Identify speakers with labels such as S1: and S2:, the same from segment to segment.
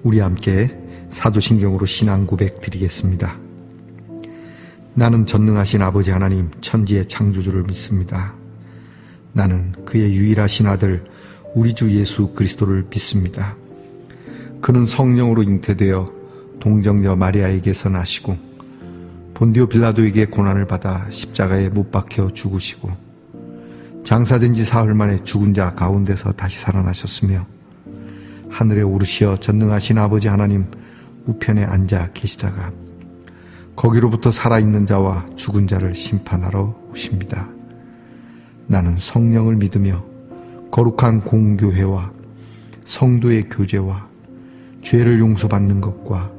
S1: 우리 함께 사도신경으로 신앙 고백 드리겠습니다. 나는 전능하신 아버지 하나님 천지의 창조주를 믿습니다. 나는 그의 유일하신 아들 우리 주 예수 그리스도를 믿습니다. 그는 성령으로 잉태되어 동정녀 마리아에게서 나시고 본디오 빌라도에게 고난을 받아 십자가에 못 박혀 죽으시고 장사된 지 사흘 만에 죽은 자 가운데서 다시 살아나셨으며 하늘에 오르시어 전능하신 아버지 하나님 우편에 앉아 계시다가 거기로부터 살아있는 자와 죽은 자를 심판하러 오십니다. 나는 성령을 믿으며 거룩한 공교회와 성도의 교제와 죄를 용서받는 것과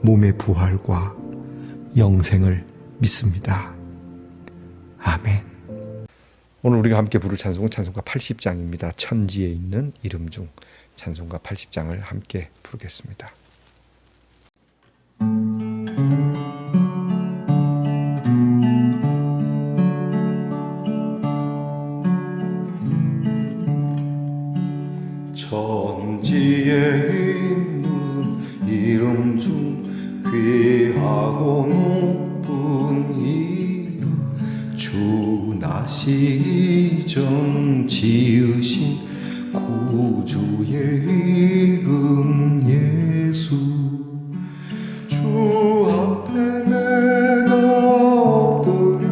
S1: 몸의 부활과 영생을 믿습니다. 아멘. 오늘 우리가 함께 부를 찬송은 찬송가 80장입니다. 천지에 있는 이름 중 찬송가 80장을 함께 부르겠습니다.
S2: 천지에 있는 이름 중 귀하고 높은 이름 주 나시기 전 지으신 구주의 이름 예수 주 앞에 내가 엎드려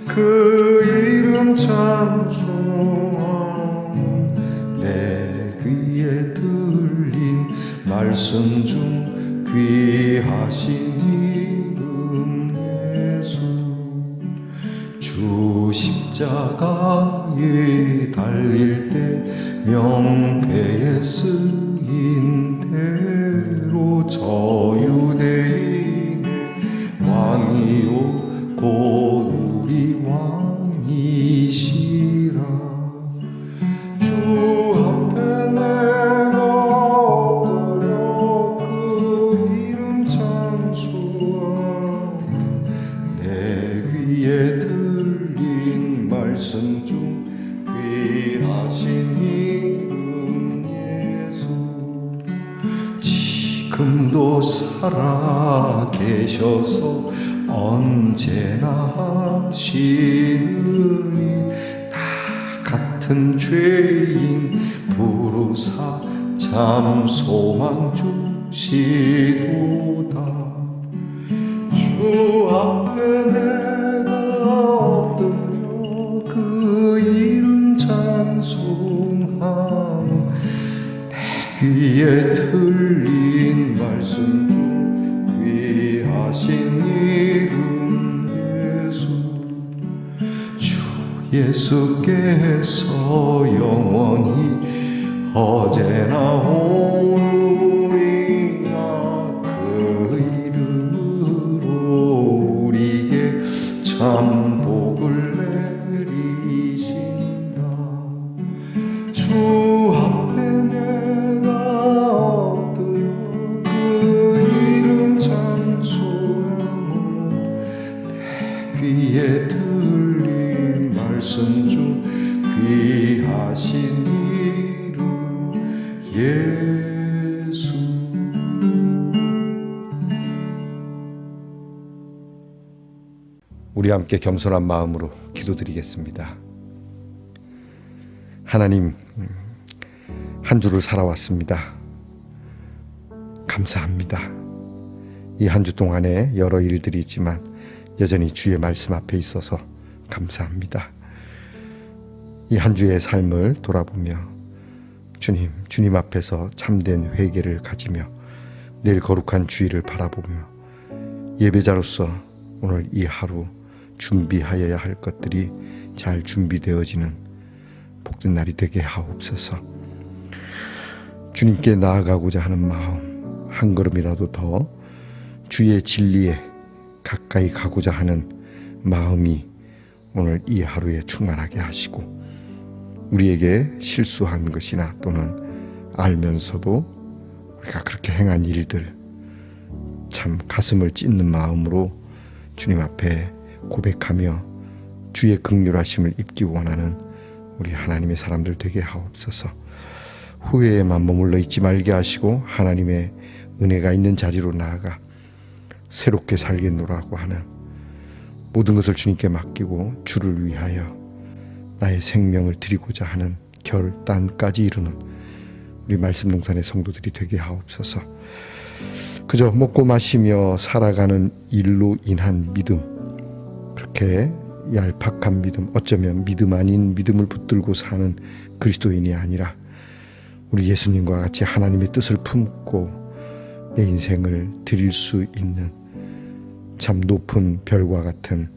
S2: 그 이름 찬송함 내 귀에 들린 말씀 중 귀하신 이름 예수 주 십자가에 달릴 때 명패에 쓰인 대로 저 유대인의 왕이요 곧 우리 왕이시라 주 앞에 내가 엎드려 그 이름 찬송함 내 귀에 들린 말씀 중 귀하신 이름 예수 지금도 살아 계셔서 언제나 하시느니 나 같은 죄인 부르사 참 소망 주시도다 주 앞에 내가 엎드려 그 이름 찬송함 내 귀에 들린 말씀 중 귀하신 이름 예수 주 예수께서 영원히 어제나 오늘이나 그 이름으로 우리에게 참 복을 내리신다 주 앞에 내가 엎드려 그 이름 찬송하며 내 귀에 들린 말씀 중 귀하신 이름 예수
S1: 우리 함께 겸손한 마음으로 기도드리겠습니다. 하나님, 한 주를 살아왔습니다. 감사합니다. 이 한 주 동안에 여러 일들이 있지만 여전히 주의 말씀 앞에 있어서 감사합니다. 이 한 주의 삶을 돌아보며 주님 앞에서 참된 회개를 가지며 내일 거룩한 주일을 바라보며 예배자로서 오늘 이 하루 준비하여야 할 것들이 잘 준비되어지는 복된 날이 되게 하옵소서. 주님께 나아가고자 하는 마음 한 걸음이라도 더 주의 진리에 가까이 가고자 하는 마음이 오늘 이 하루에 충만하게 하시고 우리에게 실수한 것이나 또는 알면서도 우리가 그렇게 행한 일들 참 가슴을 찢는 마음으로 주님 앞에 고백하며 주의 긍휼하심을 입기 원하는 우리 하나님의 사람들 되게 하옵소서. 후회에만 머물러 있지 말게 하시고 하나님의 은혜가 있는 자리로 나아가 새롭게 살겠노라고 하는 모든 것을 주님께 맡기고 주를 위하여 나의 생명을 드리고자 하는 결단까지 이루는 우리 말씀동산의 성도들이 되게 하옵소서. 그저 먹고 마시며 살아가는 일로 인한 믿음, 그렇게 얄팍한 믿음, 어쩌면 믿음 아닌 믿음을 붙들고 사는 그리스도인이 아니라 우리 예수님과 같이 하나님의 뜻을 품고 내 인생을 드릴 수 있는 참 높은 별과 같은,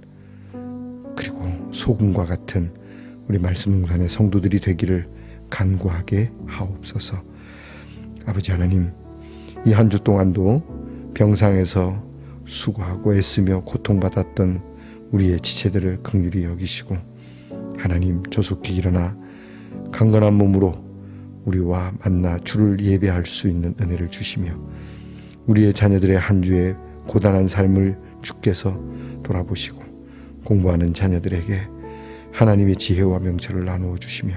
S1: 그리고 소금과 같은 우리 말씀동산의 성도들이 되기를 간구하게 하옵소서. 아버지 하나님, 이 한 주 동안도 병상에서 수고하고 애쓰며 고통받았던 우리의 지체들을 긍휼히 여기시고 하나님, 조속히 일어나 강건한 몸으로 우리와 만나 주를 예배할 수 있는 은혜를 주시며 우리의 자녀들의 한 주의 고단한 삶을 주께서 돌아보시고 공부하는 자녀들에게 하나님의 지혜와 명철을 나누어 주시며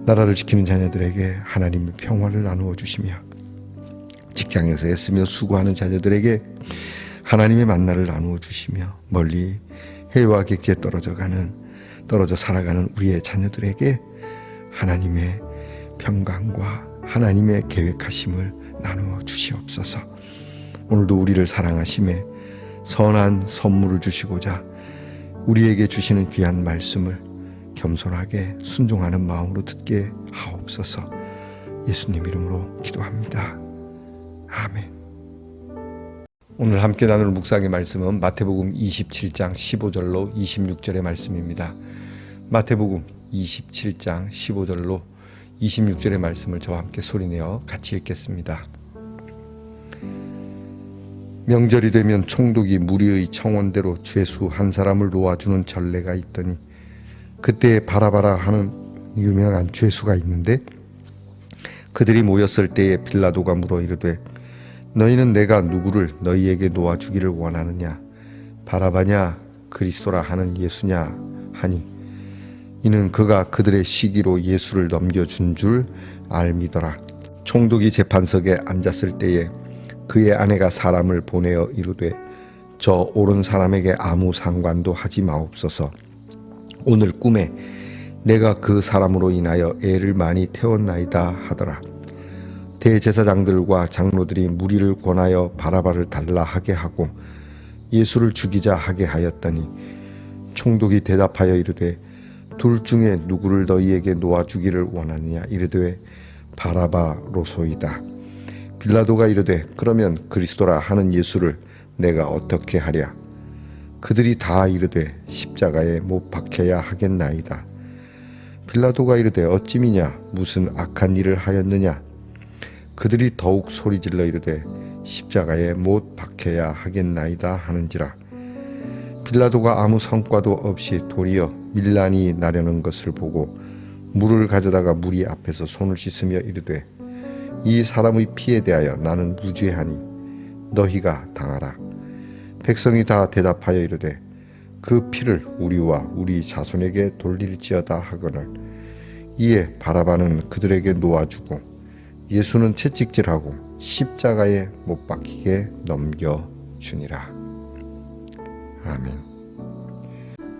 S1: 나라를 지키는 자녀들에게 하나님의 평화를 나누어 주시며 직장에서 애쓰며 수고하는 자녀들에게 하나님의 만나를 나누어 주시며 멀리 해와 객지에 떨어져 살아가는 우리의 자녀들에게 하나님의 평강과 하나님의 계획하심을 나누어 주시옵소서. 오늘도 우리를 사랑하심에 선한 선물을 주시고자 우리에게 주시는 귀한 말씀을 겸손하게 순종하는 마음으로 듣게 하옵소서. 예수님 이름으로 기도합니다. 아멘. 오늘 함께 나눌 묵상의 말씀은 마태복음 27장 15절로 26절의 말씀입니다. 마태복음 27장 15절로 26절의 말씀을 저와 함께 소리내어 같이 읽겠습니다. 명절이 되면 총독이 무리의 청원대로 죄수 한 사람을 놓아주는 전례가 있더니 그때 바라바라 하는 유명한 죄수가 있는데 그들이 모였을 때에 빌라도가 물어 이르되 너희는 내가 누구를 너희에게 놓아주기를 원하느냐, 바라바냐 그리스도라 하는 예수냐 하니 이는 그가 그들의 시기로 예수를 넘겨준 줄 알미더라. 총독이 재판석에 앉았을 때에 그의 아내가 사람을 보내어 이르되 저 옳은 사람에게 아무 상관도 하지 마옵소서. 오늘 꿈에 내가 그 사람으로 인하여 애를 많이 태웠나이다 하더라. 대제사장들과 장로들이 무리를 권하여 바라바를 달라 하게 하고 예수를 죽이자 하게 하였더니 총독이 대답하여 이르되 둘 중에 누구를 너희에게 놓아주기를 원하느냐 이르되 바라바로소이다. 빌라도가 이르되 그러면 그리스도라 하는 예수를 내가 어떻게 하랴? 그들이 다 이르되 십자가에 못 박혀야 하겠나이다. 빌라도가 이르되 어찌미냐 무슨 악한 일을 하였느냐? 그들이 더욱 소리질러 이르되 십자가에 못 박혀야 하겠나이다 하는지라. 빌라도가 아무 성과도 없이 도리어 밀란이 나려는 것을 보고 물을 가져다가 무리 앞에서 손을 씻으며 이르되 이 사람의 피에 대하여 나는 무죄하니 너희가 당하라. 백성이 다 대답하여 이르되 그 피를 우리와 우리 자손에게 돌릴지어다 하거늘. 이에 바라바는 그들에게 놓아주고 예수는 채찍질하고 십자가에 못 박히게 넘겨주니라. 아멘.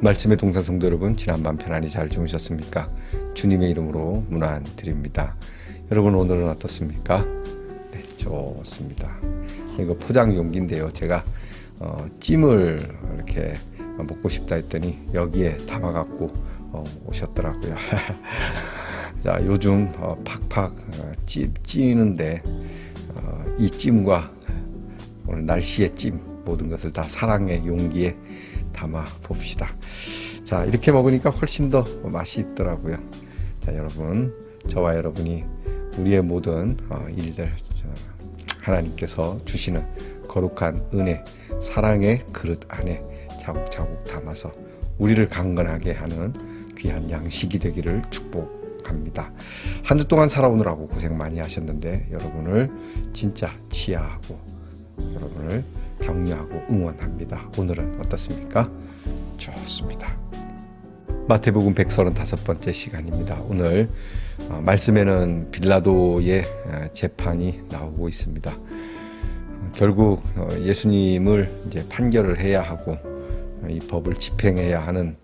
S1: 말씀의 동산 성도 여러분, 지난밤 편안히 잘 주무셨습니까? 주님의 이름으로 문안드립니다. 여러분 오늘은 어떻습니까? 네, 좋습니다. 이거 포장 용기인데요. 제가 찜을 이렇게 먹고 싶다 했더니 여기에 담아갖고 오셨더라고요. 자, 요즘 팍팍 찌는데 이 찜과 오늘 날씨의 찜 모든 것을 다 사랑의 용기에 담아 봅시다. 자, 이렇게 먹으니까 훨씬 더 맛이 있더라고요. 자, 여러분, 저와 여러분이 우리의 모든 일들 하나님께서 주시는 거룩한 은혜, 사랑의 그릇 안에 차곡차곡 담아서 우리를 강건하게 하는 귀한 양식이 되기를 축복합니다. 한 주 동안 살아오느라고 고생 많이 하셨는데 여러분을 진짜 치하하고 여러분을 격려하고 응원합니다. 오늘은 어떻습니까? 좋습니다. 마태복음 135번째 시간입니다. 오늘 말씀에는 빌라도의 재판이 나오고 있습니다. 결국 예수님을 이제 판결을 해야 하고 이 법을 집행해야 하는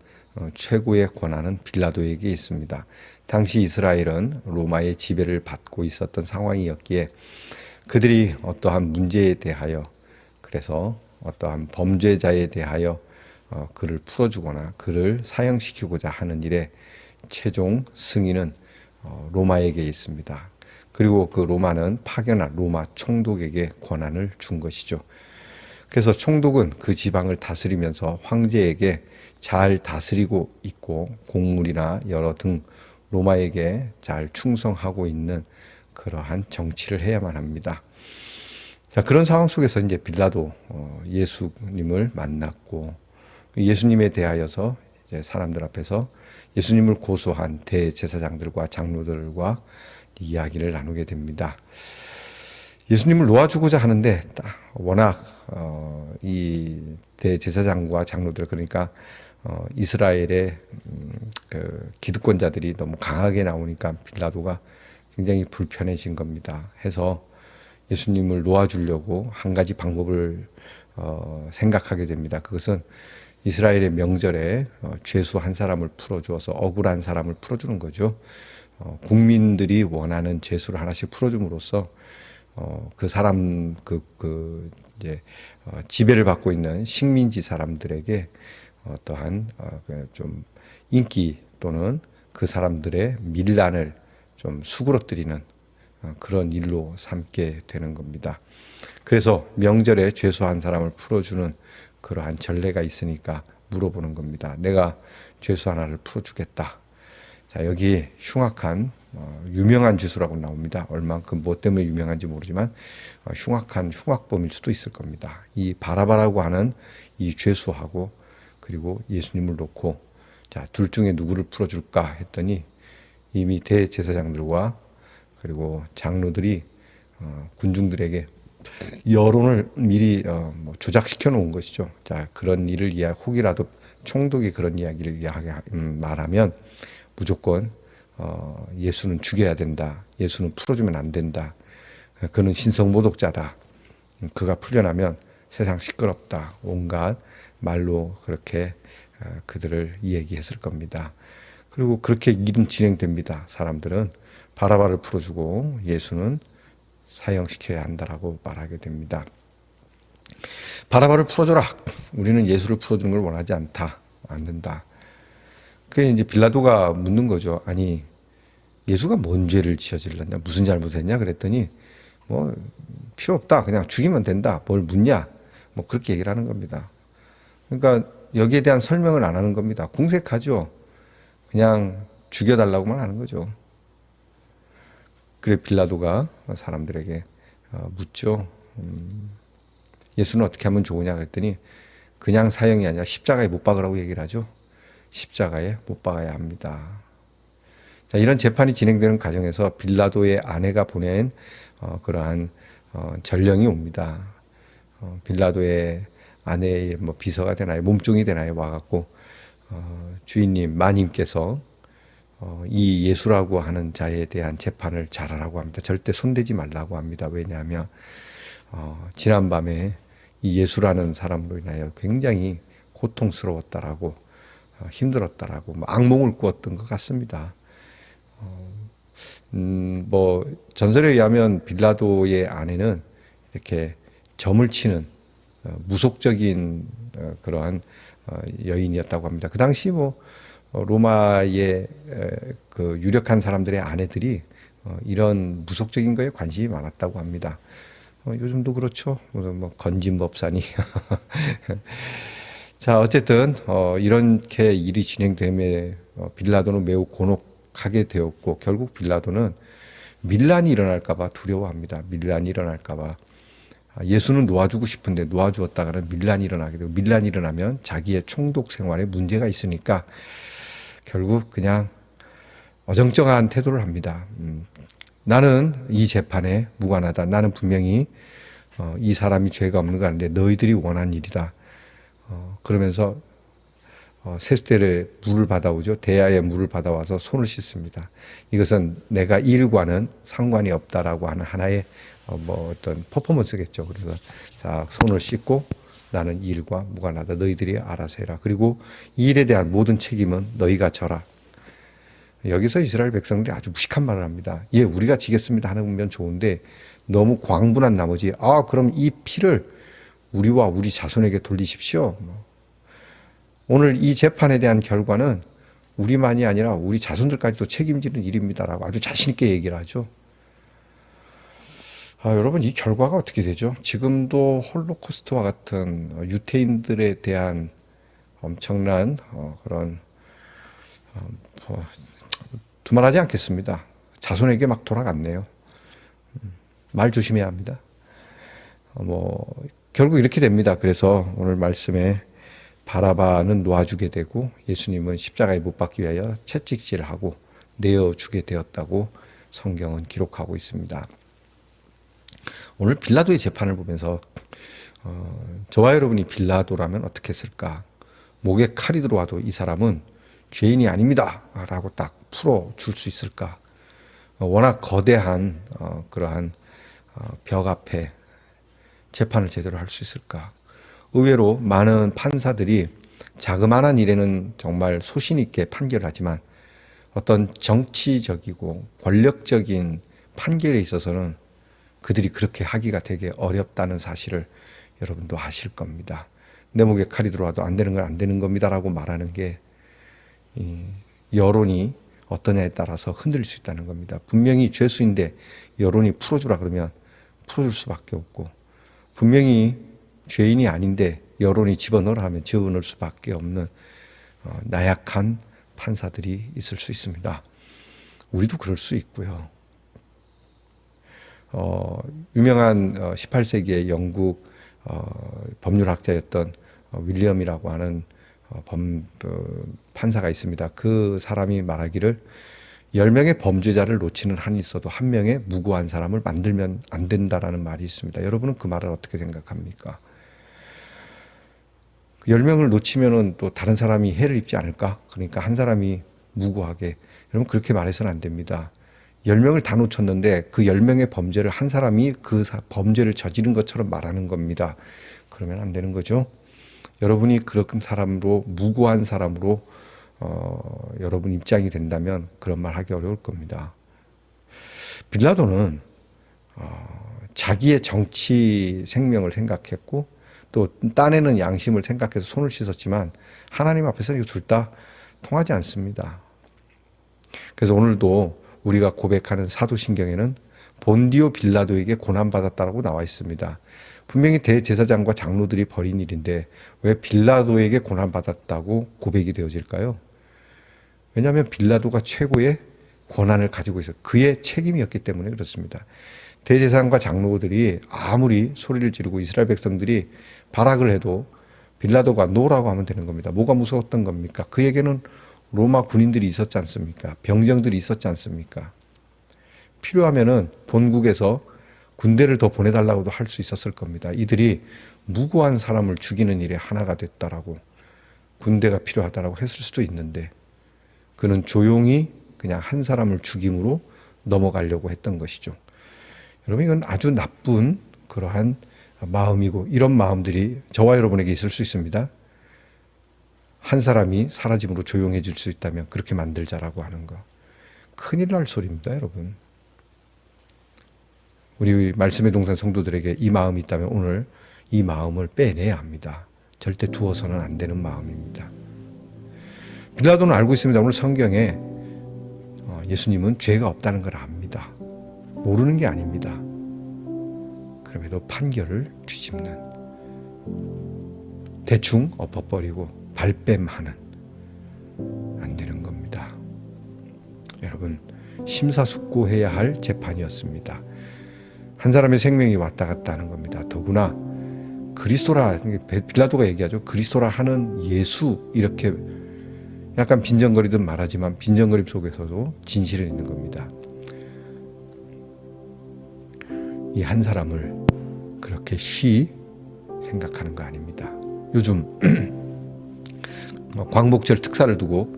S1: 최고의 권한은 빌라도에게 있습니다. 당시 이스라엘은 로마의 지배를 받고 있었던 상황이었기에 그들이 어떠한 문제에 대하여, 그래서 어떠한 범죄자에 대하여 그를 풀어주거나 그를 사형시키고자 하는 일에 최종 승인은 로마에게 있습니다. 그리고 그 로마는 파견한 로마 총독에게 권한을 준 것이죠. 그래서 총독은 그 지방을 다스리면서 황제에게 잘 다스리고 있고 공물이나 여러 등 로마에게 잘 충성하고 있는 그러한 정치를 해야만 합니다. 자, 그런 상황 속에서 이제 빌라도 예수님을 만났고 예수님에 대하여서 이제 사람들 앞에서 예수님을 고소한 대제사장들과 장로들과 이야기를 나누게 됩니다. 예수님을 놓아주고자 하는데 워낙 이 대제사장과 장로들, 그러니까 이스라엘의 그 기득권자들이 너무 강하게 나오니까 빌라도가 굉장히 불편해진 겁니다. 해서 예수님을 놓아주려고 한 가지 방법을 생각하게 됩니다. 그것은 이스라엘의 명절에 죄수 한 사람을 풀어주어서 억울한 사람을 풀어주는 거죠. 국민들이 원하는 죄수를 하나씩 풀어줌으로써 그 사람 이제 지배를 받고 있는 식민지 사람들에게 어떠한 좀 인기 또는 그 사람들의 밀란을 좀 수그러뜨리는 그런 일로 삼게 되는 겁니다. 그래서 명절에 죄수 한 사람을 풀어주는 그러한 전례가 있으니까 물어보는 겁니다. 내가 죄수 하나를 풀어주겠다. 자, 여기 흉악한 유명한 죄수라고 나옵니다. 얼만큼 뭐 때문에 유명한지 모르지만 흉악한 흉악범일 수도 있을 겁니다. 이 바라바라고 하는 이 죄수하고 그리고 예수님을 놓고 자, 둘 중에 누구를 풀어줄까 했더니 이미 대제사장들과 그리고 장로들이 군중들에게 여론을 미리 조작시켜 놓은 것이죠. 자, 그런 일을 혹이라도 총독이 그런 이야기를 말하면 무조건 예수는 죽여야 된다. 예수는 풀어주면 안 된다. 그는 신성모독자다. 그가 풀려나면 세상 시끄럽다. 온갖 말로 그렇게 그들을 얘기했을 겁니다. 그리고 그렇게 일은 진행됩니다. 사람들은 바라바를 풀어주고 예수는 사형시켜야 한다라고 말하게 됩니다. 바라바를 풀어줘라. 우리는 예수를 풀어주는 걸 원하지 않다. 안 된다. 그게 이제 빌라도가 묻는 거죠. 아니, 예수가 뭔 죄를 지어질렀냐? 무슨 잘못했냐? 그랬더니 뭐 필요 없다. 그냥 죽이면 된다. 뭘 묻냐? 뭐 그렇게 얘기를 하는 겁니다. 그러니까 여기에 대한 설명을 안 하는 겁니다. 궁색하죠. 그냥 죽여달라고만 하는 거죠. 그래 빌라도가 사람들에게 묻죠. 예수는 어떻게 하면 좋으냐 그랬더니 그냥 사형이 아니라 십자가에 못 박으라고 얘기를 하죠. 십자가에 못 박아야 합니다. 자, 이런 재판이 진행되는 과정에서 빌라도의 아내가 보낸 그러한 전령이 옵니다. 빌라도의 아내의 뭐 비서가 되나요? 몸종이 되나요? 와갖고 주인님, 마님께서 이 예수라고 하는 자에 대한 재판을 잘하라고 합니다. 절대 손대지 말라고 합니다. 왜냐하면 지난밤에 이 예수라는 사람으로 인하여 굉장히 고통스러웠다라고 힘들었다라고 악몽을 꾸었던 것 같습니다. 뭐 전설에 의하면 빌라도의 아내는 이렇게 점을 치는 무속적인 그러한 여인이었다고 합니다. 그 당시 뭐 로마의 그 유력한 사람들의 아내들이 이런 무속적인 거에 관심이 많았다고 합니다. 요즘도 그렇죠. 뭐 건진법사니. 자, 어쨌든 이렇게 일이 진행됨에 빌라도는 매우 곤혹하게 되었고 결국 빌라도는 밀란이 일어날까봐 두려워합니다. 밀란이 일어날까봐. 예수는 놓아주고 싶은데 놓아주었다가는 밀란이 일어나게 되고 밀란이 일어나면 자기의 총독 생활에 문제가 있으니까 결국 그냥 어정쩡한 태도를 합니다. 나는 이 재판에 무관하다. 나는 분명히 이 사람이 죄가 없는 거 아닌데 너희들이 원한 일이다. 그러면서 세숫대에 물을 받아오죠. 대야에 물을 받아와서 손을 씻습니다. 이것은 내가 이 일과는 상관이 없다라고 하는 하나의 어떤 퍼포먼스겠죠. 그래서 자, 손을 씻고 나는 이 일과 무관하다. 너희들이 알아서 해라. 그리고 이 일에 대한 모든 책임은 너희가 져라. 여기서 이스라엘 백성들이 아주 무식한 말을 합니다. 예, 우리가 지겠습니다 하는 좋은데 너무 광분한 나머지 그럼 이 피를 우리와 우리 자손에게 돌리십시오. 오늘 이 재판에 대한 결과는 우리만이 아니라 우리 자손들까지도 책임지는 일입니다라고 아주 자신 있게 얘기를 하죠. 여러분, 이 결과가 어떻게 되죠? 지금도 홀로코스트와 같은 유태인들에 대한 엄청난 그런 두말하지 않겠습니다. 자손에게 막 돌아갔네요. 말 조심해야 합니다. 결국 이렇게 됩니다. 그래서 오늘 말씀에 바라바는 놓아주게 되고 예수님은 십자가에 못 박기 위하여 채찍질을 하고 내어주게 되었다고 성경은 기록하고 있습니다. 오늘 빌라도의 재판을 보면서 저와 여러분이 빌라도라면 어떻게 했을까? 목에 칼이 들어와도 이 사람은 죄인이 아닙니다 라고 딱 풀어줄 수 있을까? 워낙 거대한 그러한 벽 앞에 재판을 제대로 할 수 있을까? 의외로 많은 판사들이 자그마한 일에는 정말 소신 있게 판결하지만 어떤 정치적이고 권력적인 판결에 있어서는 그들이 그렇게 하기가 되게 어렵다는 사실을 여러분도 아실 겁니다. 내 목에 칼이 들어와도 안 되는 건 안 되는 겁니다라고 말하는 게 여론이 어떠냐에 따라서 흔들릴 수 있다는 겁니다. 분명히 죄수인데 여론이 풀어주라 그러면 풀어줄 수밖에 없고, 분명히 죄인이 아닌데 여론이 집어넣으라 하면 집어넣을 수밖에 없는 나약한 판사들이 있을 수 있습니다. 우리도 그럴 수 있고요. 유명한 18세기의 영국 법률학자였던 윌리엄이라고 하는 판사가 있습니다. 그 사람이 말하기를 10명의 범죄자를 놓치는 한이 있어도 한 명의 무고한 사람을 만들면 안 된다라는 말이 있습니다. 여러분은 그 말을 어떻게 생각합니까? 10명을 놓치면은 또 다른 사람이 해를 입지 않을까? 그러니까 한 사람이 무고하게. 여러분, 그렇게 말해서는 안 됩니다. 10명을 다 놓쳤는데 그 10명의 범죄를 한 사람이 그 범죄를 저지른 것처럼 말하는 겁니다. 그러면 안 되는 거죠. 여러분이 그런 사람으로, 무고한 사람으로 여러분 입장이 된다면 그런 말 하기 어려울 겁니다. 빌라도는 자기의 정치 생명을 생각했고 또 딴에는 양심을 생각해서 손을 씻었지만 하나님 앞에서는 이거 둘 다 통하지 않습니다. 그래서 오늘도 우리가 고백하는 사도신경에는 본디오 빌라도에게 고난받았다라고 나와 있습니다. 분명히 대제사장과 장로들이 벌인 일인데 왜 빌라도에게 고난받았다고 고백이 되어질까요? 왜냐하면 빌라도가 최고의 권한을 가지고 있어요. 그의 책임이었기 때문에 그렇습니다. 대제사장과 장로들이 아무리 소리를 지르고 이스라엘 백성들이 발악을 해도 빌라도가 노라고 하면 되는 겁니다. 뭐가 무서웠던 겁니까? 그에게는 로마 군인들이 있었지 않습니까? 병정들이 있었지 않습니까? 필요하면은 본국에서 군대를 더 보내달라고도 할 수 있었을 겁니다. 이들이 무고한 사람을 죽이는 일에 하나가 됐다라고, 군대가 필요하다라고 했을 수도 있는데 그는 조용히 그냥 한 사람을 죽임으로 넘어가려고 했던 것이죠. 여러분, 이건 아주 나쁜 그러한 마음이고, 이런 마음들이 저와 여러분에게 있을 수 있습니다. 한 사람이 사라짐으로 조용해질 수 있다면 그렇게 만들자라고 하는 거, 큰일 날 소리입니다, 여러분. 우리 말씀의 동산 성도들에게 이 마음이 있다면 오늘 이 마음을 빼내야 합니다. 절대 두어서는 안 되는 마음입니다. 빌라도는 알고 있습니다. 오늘 성경에 예수님은 죄가 없다는 걸 압니다. 모르는 게 아닙니다. 그럼에도 판결을 뒤집는, 대충 엎어버리고 발뺌하는, 안 되는 겁니다. 여러분, 심사숙고해야 할 재판이었습니다. 한 사람의 생명이 왔다 갔다 하는 겁니다. 더구나 그리스도라, 빌라도가 얘기하죠. 그리스도라 하는 예수, 이렇게 약간 빈정거리듯 말하지만 빈정거림 속에서도 진실은 있는 겁니다. 이 한 사람을 그렇게 쉬 생각하는 거 아닙니다. 요즘 광복절 특사를 두고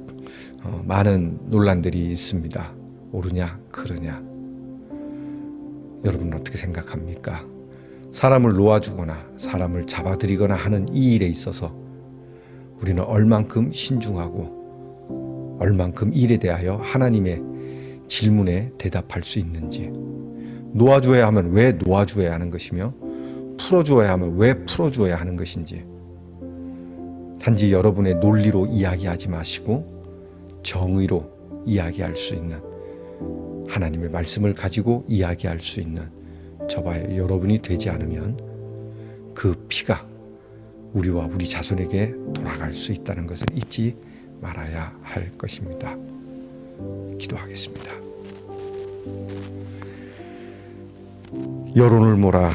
S1: 많은 논란들이 있습니다. 옳으냐 그르냐. 여러분은 어떻게 생각합니까? 사람을 놓아주거나 사람을 잡아들이거나 하는 이 일에 있어서 우리는 얼만큼 신중하고 얼만큼 일에 대하여 하나님의 질문에 대답할 수 있는지, 놓아주어야 하면 왜 놓아주어야 하는 것이며 풀어주어야 하면 왜 풀어주어야 하는 것인지, 단지 여러분의 논리로 이야기하지 마시고 정의로 이야기할 수 있는, 하나님의 말씀을 가지고 이야기할 수 있는 저와 여러분이 되지 않으면 그 피가 우리와 우리 자손에게 돌아갈 수 있다는 것을 잊지 말아야 할 것입니다. 기도하겠습니다. 여론을 몰아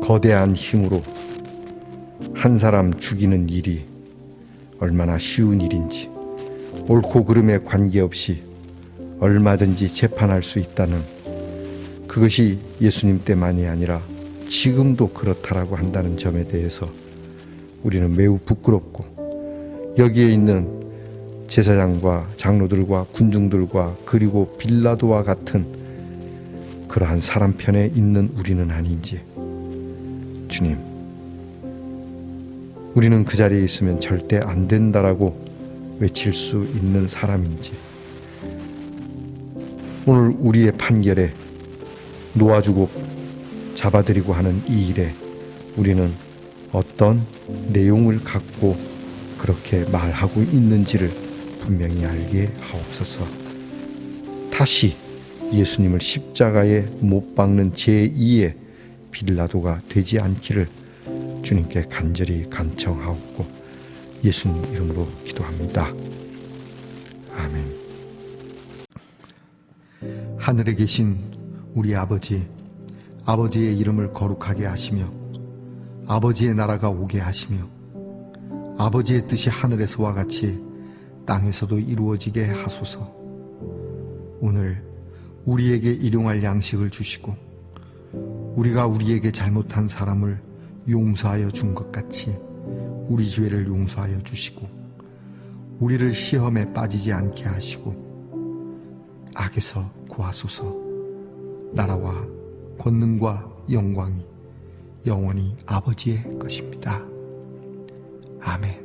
S1: 거대한 힘으로 한 사람 죽이는 일이 얼마나 쉬운 일인지, 옳고 그름에 관계없이 얼마든지 재판할 수 있다는, 그것이 예수님 때만이 아니라 지금도 그렇다라고 한다는 점에 대해서 우리는 매우 부끄럽고, 여기에 있는 제사장과 장로들과 군중들과 그리고 빌라도와 같은 그러한 사람 편에 있는 우리는 아닌지, 주님, 우리는 그 자리에 있으면 절대 안 된다라고 외칠 수 있는 사람인지, 오늘 우리의 판결에 놓아주고 잡아들이고 하는 이 일에 우리는 어떤 내용을 갖고 그렇게 말하고 있는지를 분명히 알게 하옵소서. 다시 예수님을 십자가에 못 박는 제2의 빌라도가 되지 않기를 주님께 간절히 간청하옵고 예수님 이름으로 기도합니다. 아멘. 하늘에 계신 우리 아버지, 아버지의 이름을 거룩하게 하시며 아버지의 나라가 오게 하시며 아버지의 뜻이 하늘에서와 같이 땅에서도 이루어지게 하소서. 오늘 우리에게 일용할 양식을 주시고 우리가 우리에게 잘못한 사람을 용서하여 준 것 같이 우리 죄를 용서하여 주시고 우리를 시험에 빠지지 않게 하시고 악에서 구하소서. 나라와 권능과 영광이 영원히 아버지의 것입니다. 아멘.